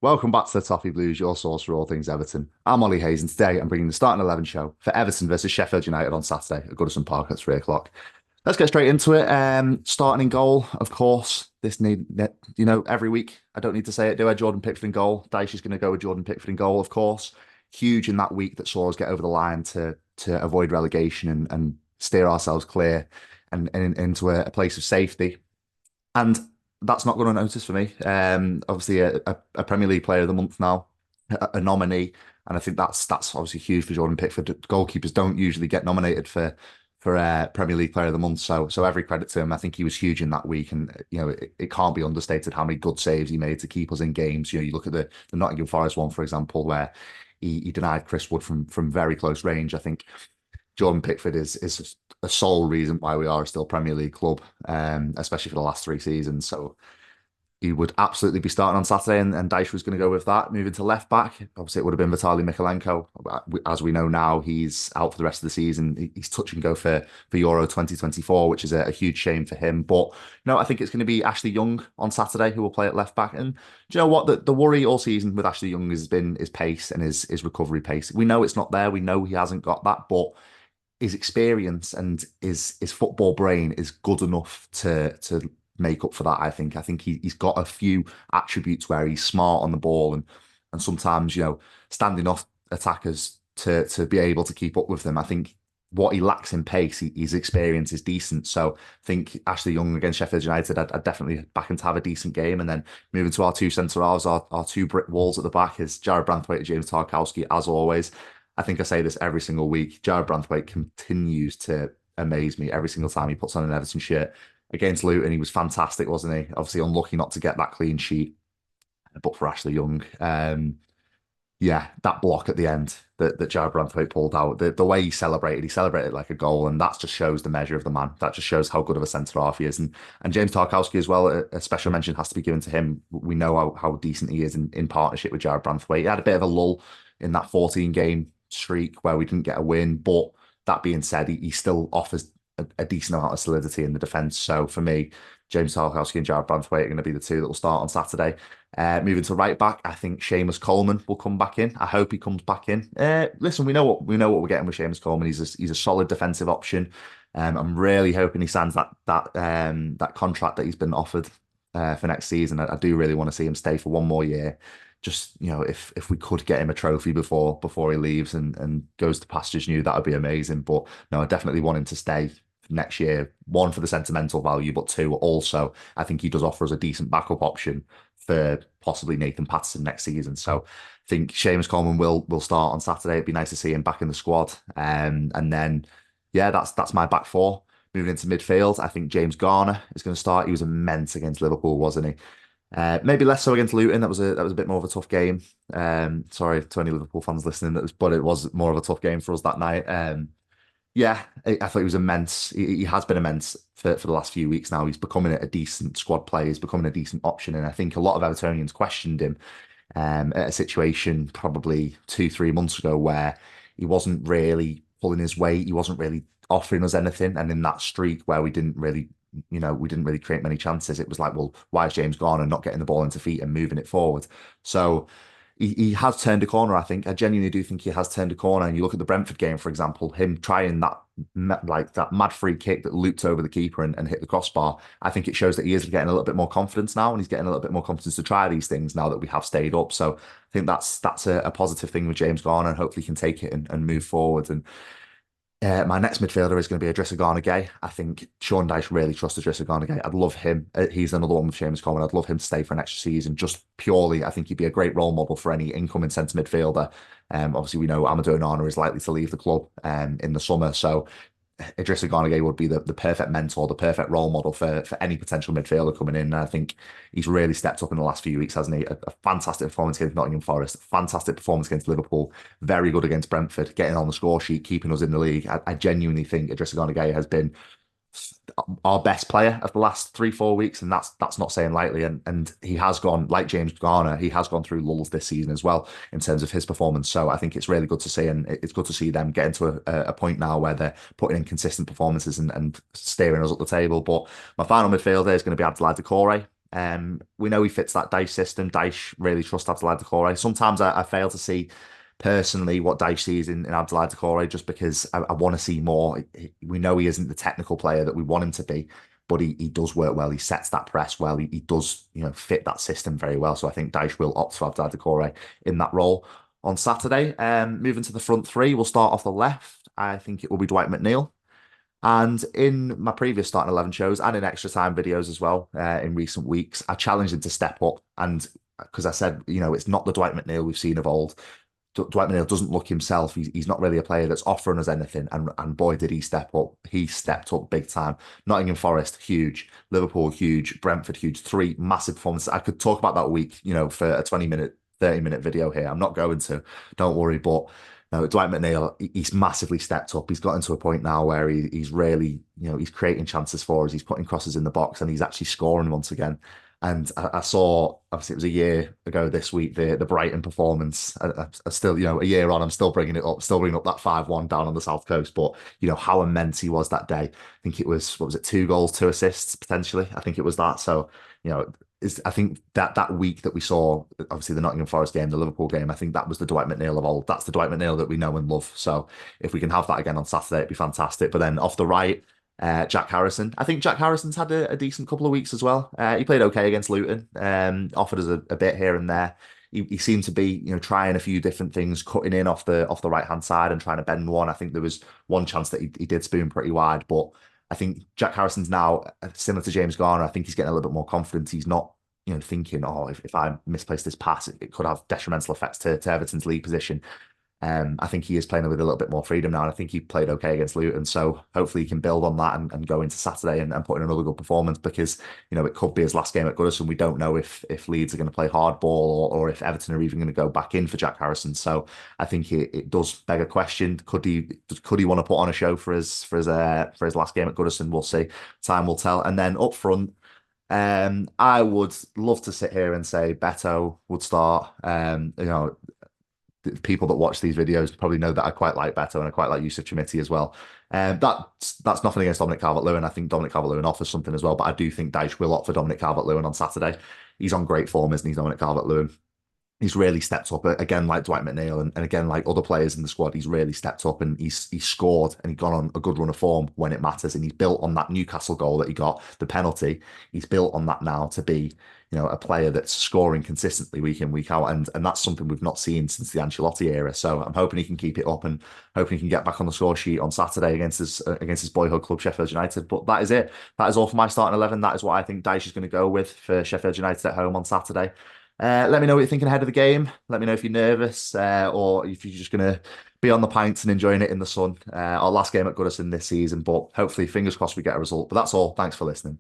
Welcome back to the Toffee Blues, your source for all things Everton. I'm Ollie Hayes, and today I'm bringing the starting 11 show for Everton versus Sheffield United on Saturday at Goodison Park at 3 o'clock. Let's get straight into it. Starting in goal, of course. Every week, I don't need to say it, do I? Jordan Pickford in goal. Dyche is going to go with Jordan Pickford in goal, of course. Huge in that week that saw us get over the line to avoid relegation and steer ourselves clear and into a place of safety. And that's not going unnoticed for me. Obviously, a Premier League Player of the Month now, a nominee, and I think that's obviously huge for Jordan Pickford. Goalkeepers don't usually get nominated for Premier League Player of the Month, so every credit to him. I think he was huge in that week, and it can't be understated how many good saves he made to keep us in games. You look at the Nottingham Forest one, for example, where he denied Chris Wood from very close range. I think Jordan Pickford is a sole reason why we are still Premier League club, especially for the last 3 seasons. So he would absolutely be starting on Saturday, and Dyche was going to go with that. Moving to left back, obviously it would have been Vitaly Mykolenko. As we know now, he's out for the rest of the season. He's touch and go for Euro 2024, which is a huge shame for him. But I think it's going to be Ashley Young on Saturday who will play at left back. And do you know what? The worry all season with Ashley Young has been his pace and his recovery pace. We know it's not there. We know he hasn't got that, but his experience and his football brain is good enough to make up for that. I think he's got a few attributes where he's smart on the ball and sometimes standing off attackers to be able to keep up with them. I think what he lacks in pace, his experience is decent. So I think Ashley Young against Sheffield United, I'd definitely back him to have a decent game. And then moving to our two centre halves, our two brick walls at the back is Jared Branthwaite and James Tarkowski, as always. I think I say this every single week. Jared Branthwaite continues to amaze me every single time he puts on an Everton shirt. Against Luton, he was fantastic, wasn't he? Obviously, unlucky not to get that clean sheet, but for Ashley Young, yeah, that block at the end that Jared Branthwaite pulled out, the way he celebrated like a goal, and that just shows the measure of the man. That just shows how good of a centre half he is, and James Tarkowski as well. A special mention has to be given to him. We know how decent he is in partnership with Jared Branthwaite. He had a bit of a lull in that 14 game streak where we didn't get a win, but that being said, he still offers a decent amount of solidity in the defence. So for me, James Tarkowski and Jared Branthwaite are going to be the two that will start on Saturday. Moving to right back, I think Seamus Coleman will come back in. I hope he comes back in. Listen, we know what we're getting with Seamus Coleman. He's a solid defensive option. I'm really hoping he signs that contract that he's been offered for next season. I do really want to see him stay for one more year. Just if we could get him a trophy before he leaves and goes to pastures new, that would be amazing. But no, I definitely want him to stay next year. One, for the sentimental value, but two, also I think he does offer us a decent backup option for possibly Nathan Patterson next season. So I think Seamus Coleman will start on Saturday. It'd be nice to see him back in the squad. And then yeah, that's my back four. Moving into midfield, I think James Garner is going to start. He was immense against Liverpool, wasn't he? Maybe less so against Luton. That was a bit more of a tough game. Sorry to any Liverpool fans listening, but it was more of a tough game for us that night. Yeah, I thought he was immense. He has been immense for the last few weeks now. He's becoming a decent squad player. He's becoming a decent option, and I think a lot of Evertonians questioned him at a situation probably 2-3 months ago where he wasn't really pulling his weight. He wasn't really offering us anything, and in that streak where we didn't really create many chances. It was like, well, why is James Garner not getting the ball into feet and moving it forward? So he has turned a corner, I think. I genuinely do think he has turned a corner. And you look at the Brentford game, for example, him trying that mad free kick that looped over the keeper and hit the crossbar. I think it shows that he is getting a little bit more confidence now, and he's getting a little bit more confidence to try these things now that we have stayed up. So I think that's a positive thing with James Garner, and hopefully he can take it and move forward. And my next midfielder is going to be Idrissa Gana Gueye. I think Sean Dyche really trusts Idrissa Gana Gueye. I'd love him. He's another one with Seamus Coleman. I'd love him to stay for an extra season. Just purely, I think he'd be a great role model for any incoming centre midfielder. Obviously, we know Amadou Onana is likely to leave the club in the summer. So Idrissa Gana Gueye would be the perfect mentor, the perfect role model for any potential midfielder coming in. And I think he's really stepped up in the last few weeks, hasn't he? A fantastic performance against Nottingham Forest, fantastic performance against Liverpool, very good against Brentford, getting on the score sheet, keeping us in the league. I genuinely think Idrissa Gana Gueye has been our best player of the last 3-4 weeks, and that's not saying lightly. And he has gone, like James Garner, he has gone through lulls this season as well in terms of his performance. So I think it's really good to see, and it's good to see them getting to a point now where they're putting in consistent performances and steering us up the table. But my final midfielder is going to be Abdoulaye Doucouré. We know he fits that Dyche system. Dyche really trusts Abdoulaye Doucouré. Sometimes I fail to see personally what Dyche sees in Abdoulaye Doucouré just because I want to see more. We know he isn't the technical player that we want him to be, but he does work well. He sets that press well. He does, fit that system very well. So I think Dyche will opt for Abdoulaye Doucouré in that role on Saturday. Moving to the front three, we'll start off the left. I think it will be Dwight McNeil. And in my previous starting 11 shows and in extra time videos as well, in recent weeks, I challenged him to step up. And because I said, it's not the Dwight McNeil we've seen of old. Dwight McNeil doesn't look himself. He's not really a player that's offering us anything. And boy, did he step up. He stepped up big time. Nottingham Forest, huge. Liverpool, huge. Brentford, huge. Three massive performances. I could talk about that week, for a 20-minute, 30-minute video here. I'm not going to, don't worry. But no, Dwight McNeil, he's massively stepped up. He's gotten to a point now where he's really, he's creating chances for us. He's putting crosses in the box and he's actually scoring once again. And I saw, obviously, it was a year ago this week, the Brighton performance. I still, a year on, I'm still bringing it up, still bringing up that 5-1 down on the South Coast. But, how immense he was that day. I think it was, what was it, 2 goals, 2 assists, potentially. I think it was that. So, I think that week that we saw, obviously, the Nottingham Forest game, the Liverpool game, I think that was the Dwight McNeil of old. That's the Dwight McNeil that we know and love. So if we can have that again on Saturday, it'd be fantastic. But then off the right, Jack Harrison. I think Jack Harrison's had a decent couple of weeks as well. He played okay against Luton, offered us a bit here and there. He seemed to be, trying a few different things, cutting in off the right hand side and trying to bend one. I think there was one chance that he did spoon pretty wide, but I think Jack Harrison's now similar to James Garner. I think he's getting a little bit more confident. He's not, thinking, oh, if I misplace this pass, it could have detrimental effects to Everton's league position. I think he is playing with a little bit more freedom now, and I think he played okay against Luton. So hopefully he can build on that and go into Saturday and put in another good performance because, it could be his last game at Goodison. We don't know if Leeds are going to play hardball or if Everton are even going to go back in for Jack Harrison. So I think it does beg a question. Could he want to put on a show for his last game at Goodison? We'll see. Time will tell. And then up front, I would love to sit here and say Beto would start. People that watch these videos probably know that I quite like Beto and I quite like Yusuf Chamiti as well. That's nothing against Dominic Calvert-Lewin. I think Dominic Calvert-Lewin offers something as well, but I do think Dyche will opt for Dominic Calvert-Lewin on Saturday. He's on great form, isn't he, Dominic Calvert-Lewin? He's really stepped up again, like Dwight McNeil, and again, like other players in the squad. He's really stepped up and he's scored and he's gone on a good run of form when it matters. And he's built on that Newcastle goal that he got, the penalty. He's built on that now to be, a player that's scoring consistently week in, week out. And that's something we've not seen since the Ancelotti era. So I'm hoping he can keep it up and hoping he can get back on the score sheet on Saturday against his boyhood club, Sheffield United. But that is it. That is all for my starting 11. That is what I think Dyche is going to go with for Sheffield United at home on Saturday. Let me know what you're thinking ahead of the game. Let me know if you're nervous or if you're just going to be on the pints and enjoying it in the sun. Our last game at Goodison this season, but hopefully, fingers crossed, we get a result. But that's all. Thanks for listening.